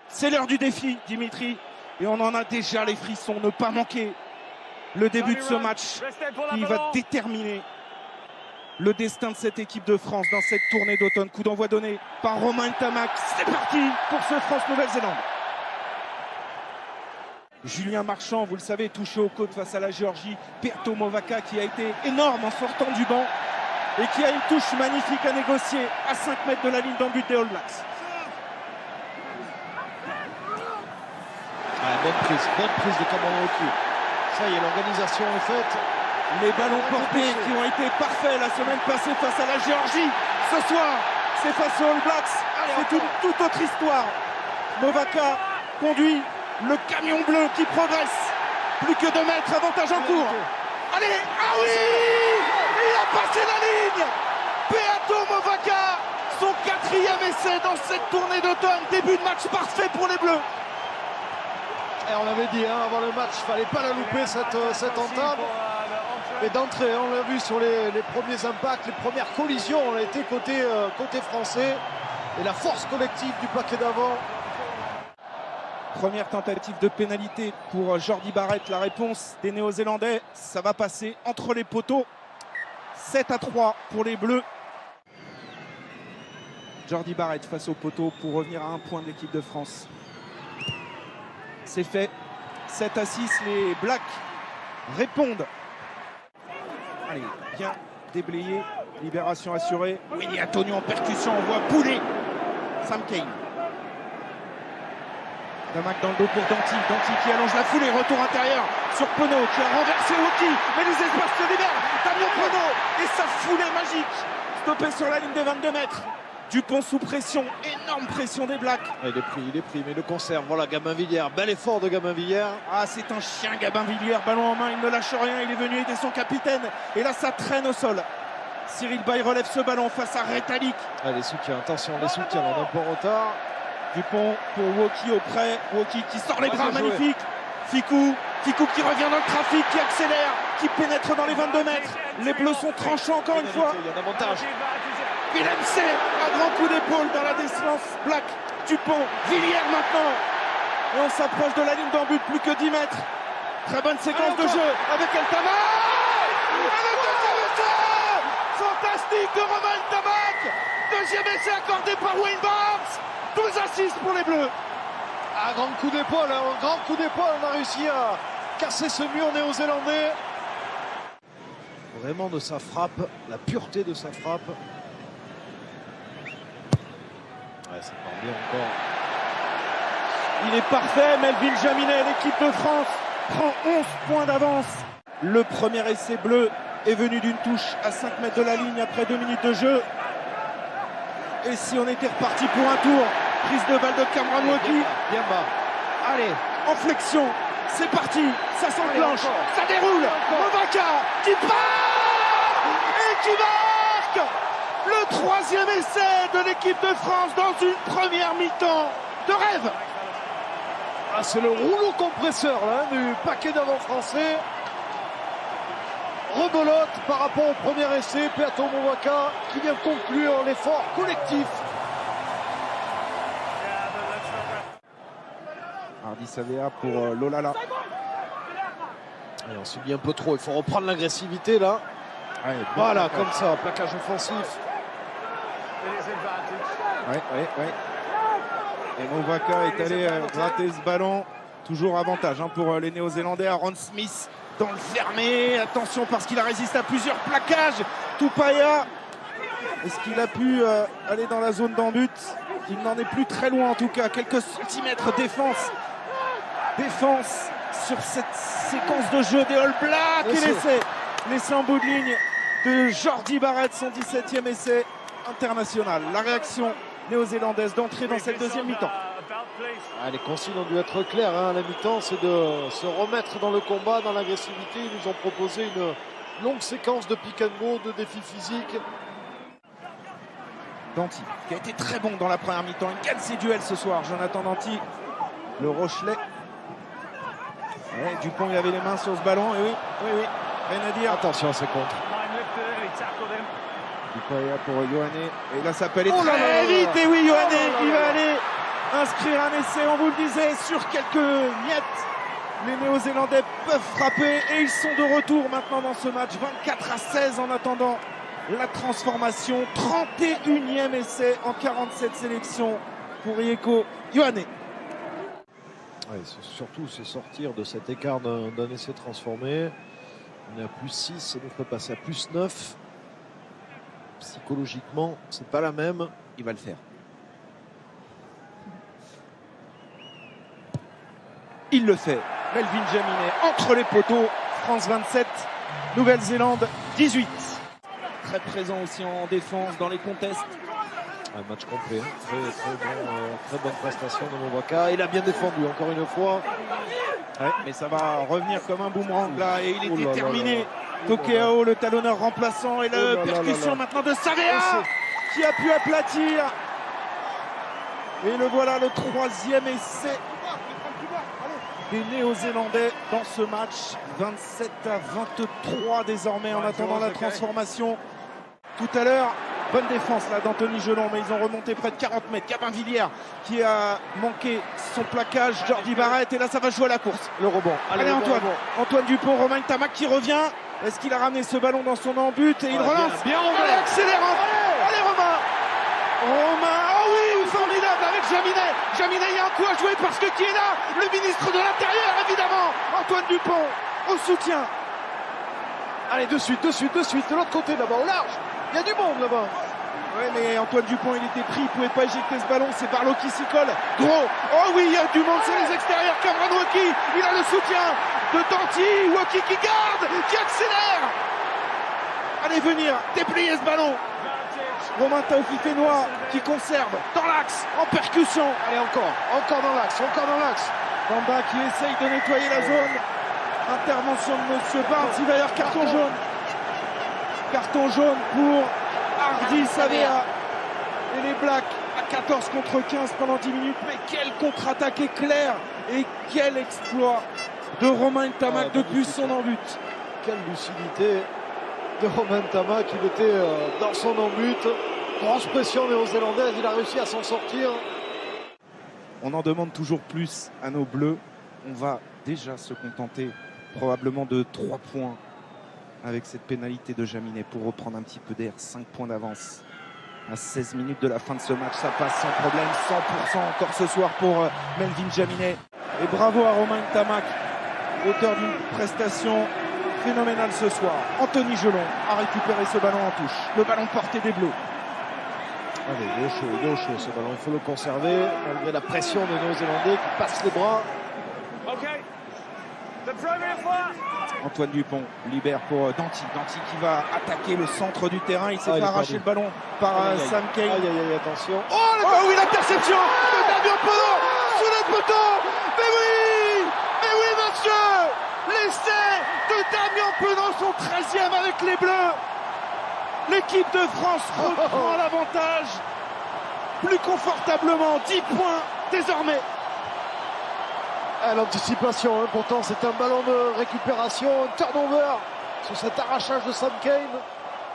C'est l'heure du défi, Dimitri, et on en a déjà les frissons. Ne pas manquer le début de ce match qui va déterminer le destin de cette équipe de France dans cette tournée d'automne. Coup d'envoi donné par Romain Ntamak. C'est parti pour ce France-Nouvelle-Zélande. Julien Marchand, vous le savez, touché aux côtes face à la Géorgie. Peato Mauvaka qui a été énorme en sortant du banc et qui a une touche magnifique à négocier à 5 mètres de la ligne d'en but des All Blacks. Bonne prise de Cameron Wauquiez. Ça y est, l'organisation est faite. Les ballons portés qui ont été parfaits la semaine passée face à la Géorgie. Ce soir, c'est face aux All Blacks. C'est une toute autre histoire. Mauvaka conduit le camion bleu qui progresse. Plus que 2 mètres, avantage en cours. Allez, ah oui, il a passé la ligne. Peato Mauvaka, son 4e essai dans cette tournée d'automne. Début de match parfait pour les Bleus. Et on l'avait dit avant le match, il ne fallait pas la louper cette entame. Et d'entrée, on l'a vu sur les premiers impacts, les premières collisions, on a été côté français. Et la force collective du paquet d'avant. Première tentative de pénalité pour Jordi Barrett. La réponse des Néo-Zélandais, ça va passer entre les poteaux. 7-3 pour les Bleus. Jordi Barrett face au poteau pour revenir à 1 point de l'équipe de France. C'est fait. 7-6, les Blacks répondent. Allez, bien déblayé. Libération assurée. Winnie Antonio en percussion, on voit Poulet. Sam Cane. Ntamak dans le dos pour Danty. Danty qui allonge la foulée. Retour intérieur sur Penaud qui a renversé Wauquiez. Mais les espaces se libèrent. Damien Penaud et sa foulée magique. Stoppé sur la ligne de 22 mètres. Dupont sous pression. Énorme pression des Blacks. Il est pris, mais il le conserve. Voilà, Gabin-Villière. Bel effort de Gabin-Villière. Ah, c'est un chien, Gabin-Villière. Ballon en main, il ne lâche rien. Il est venu aider son capitaine. Et là, ça traîne au sol. Cyril Bay relève ce ballon face à Retallick. Ah, les soutiens, attention, les soutiens, on est un peu en retard. Dupont pour Wauquiez auprès. Wauquiez qui sort les bras, magnifique. Ficou qui revient dans le trafic, qui accélère, qui pénètre dans les 22 mètres. Les Bleus sont tranchants encore une fois. Il y a un avantage. Willem C, un grand coup d'épaule dans la défense. Black, Dupont, Villière maintenant. Et on s'approche de la ligne d'en but, plus que 10 mètres. Très bonne séquence de jeu avec Ntamak. Et le deuxième essai fantastique de Romain Ntamak. Deuxième essai accordé par Wayne Barnes. 12-6 pour les Bleus. Un grand coup d'épaule, on a réussi à casser ce mur néo-zélandais. Vraiment de sa frappe, la pureté de sa frappe. Ouais, ça part bien encore. Il est parfait, Melville Jaminet, l'équipe de France prend 11 points d'avance. Le premier essai bleu est venu d'une touche à 5 mètres de la ligne après 2 minutes de jeu. Et si on était reparti pour un tour, prise de balle de Cameron Wauquiez. Bien bas. Allez, en flexion, c'est parti, ça s'enclenche, ça déroule. Mauvaka qui part et qui marque le 3e essai de l'équipe de France dans une première mi-temps de rêve. Ah, c'est le rouleau compresseur là, du paquet d'avant français. Rebelote par rapport au premier essai. Peato Mauvaka qui vient conclure l'effort collectif. Hardy Savea pour Lolala. Et on subit un peu trop, il faut reprendre l'agressivité là. Ouais, voilà, comme ça, plaquage offensif. Ouais. Et Mauvaka est allé gratter ce ballon. Toujours avantage pour les Néo-Zélandais. Aaron Smith dans le fermé. Attention parce qu'il a résisté à plusieurs plaquages. Tupaya, est-ce qu'il a pu aller dans la zone d'en but? Il n'en est plus très loin en tout cas. Quelques centimètres défense sur cette séquence de jeu des All Blacks. Et l'essai en bout de ligne de Jordi Barrett, son 17e essai international. La réaction néo-zélandaise d'entrer dans cette deuxième mi-temps. Les consignes ont dû être claires à la mi-temps, c'est de se remettre dans le combat, dans l'agressivité. Ils nous ont proposé une longue séquence de pick and go, de défis physiques. Danty, qui a été très bon dans la première mi-temps. Il gagne ses duels ce soir, Jonathan Danty, le Rochelet. Ouais, Dupont, il avait les mains sur ce ballon. Et oui, rien à dire. Attention à ses contres. Dupont est là pour Ioane. Et là, ça peut aller très vite. Et oui, Ioane, il va aller inscrire un essai, on vous le disait, sur quelques miettes. Les Néo-Zélandais peuvent frapper et ils sont de retour maintenant dans ce match. 24-16 en attendant la transformation. 31e essai en 47 sélections pour Rieko Ioane. Surtout se sortir de cet écart d'un essai transformé. On est à plus 6, ça nous fait passer à plus 9. Psychologiquement, c'est pas la même. Il va le faire. Il le fait. Melvin Jaminet entre les poteaux. France 27, Nouvelle-Zélande 18. Très présent aussi en défense dans les contests. Un match complet, très bonne prestation de Movaka. Il a bien défendu encore une fois. Ouais, mais ça va revenir comme un boomerang là et il est déterminé. Tokeao, le talonneur remplaçant, et la percussion maintenant de Savea qui a pu aplatir. Et le voilà, le 3e essai des Néo-Zélandais dans ce match. 27-23 désormais en attendant la transformation. Tout à l'heure, bonne défense là d'Anthony Gelon, mais ils ont remonté près de 40 mètres. Gabin Villière qui a manqué son plaquage. Jordi Barrett, et là ça va jouer à la course. Le rebond. Allez Antoine. Antoine Dupont, Romain Ntamak qui revient. Est-ce qu'il a ramené ce ballon dans son embut et il relance bien allez, accélérant. Allez Romain. Oh oui, formidable avec Jaminet. Jaminet, il y a un coup à jouer parce que qui est là? Le ministre de l'Intérieur évidemment. Antoine Dupont au soutien. Allez, de suite, de l'autre côté là-bas, au large. Il y a du monde là-bas. Ouais, mais Antoine Dupont, il était pris, il pouvait pas éjecter ce ballon. C'est Barlow qui s'y colle. Gros. Oh oui, il y a du monde sur les extérieurs. Cameron Wauki, il a le soutien de Danty. Wauki qui garde, qui accélère. Allez venir, déplier ce ballon. Romain Taoufifénois qui conserve dans l'axe, en percussion. Allez, encore dans l'axe. Bamba qui essaye de nettoyer la zone. Intervention de Monsieur Barnes, il va y avoir carton jaune. Carton jaune pour Hardy Savea. Et les Blacks à 14 contre 15 pendant 10 minutes. Mais quelle contre-attaque éclair et quel exploit de Romain Ntamak depuis son embut. Quelle lucidité de Romain Ntamak, il était dans son embut. Grosse pression néo-zélandaise, il a réussi à s'en sortir. On en demande toujours plus à nos Bleus. On va déjà se contenter probablement de 3 points avec cette pénalité de Jaminet pour reprendre un petit peu d'air. 5 points d'avance à 16 minutes de la fin de ce match. Ça passe sans problème, 100% encore ce soir pour Melvin Jaminet. Et bravo à Romain Ntamak, auteur d'une prestation phénoménale ce soir. Anthony Gelon a récupéré ce ballon en touche. Le ballon porté des Bleus. Allez, il est au chaud ce ballon, il faut le conserver malgré la pression des Néo-Zélandais qui passent les bras. Antoine Dupont libère pour Danty. Danty qui va attaquer le centre du terrain. Il s'est fait arracher le ballon par Sam Cane. Aïe, attention. Oh oui, l'interception de Damien Penaud sous le poteau. Mais oui, monsieur. L'essai de Damien Penaud, son 13e avec les Bleus. L'équipe de France reprend l'avantage plus confortablement. 10 points désormais. L'anticipation, pourtant c'est un ballon de récupération, un turnover sur cet arrachage de Sam Cane.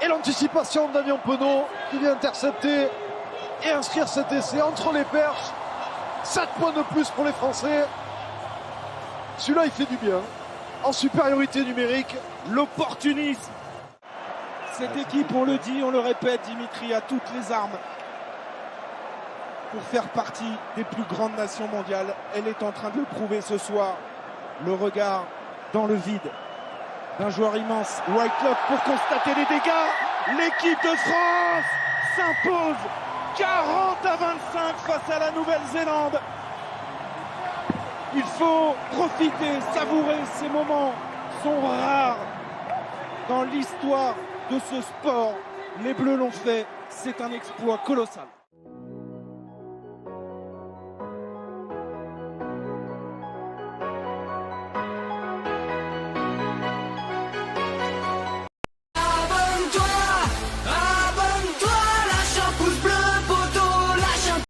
Et l'anticipation de Damien Penaud qui vient intercepter et inscrire cet essai entre les perches. 7 points de plus pour les Français. Celui-là il fait du bien. En supériorité numérique. L'opportunisme. Cette équipe, on le dit, on le répète, Dimitri, a toutes les armes pour faire partie des plus grandes nations mondiales. Elle est en train de le prouver ce soir. Le regard dans le vide d'un joueur immense, Whitelock, pour constater les dégâts. L'équipe de France s'impose 40-25 face à la Nouvelle-Zélande. Il faut profiter, savourer. Ces moments sont rares dans l'histoire de ce sport. Les Bleus l'ont fait, c'est un exploit colossal.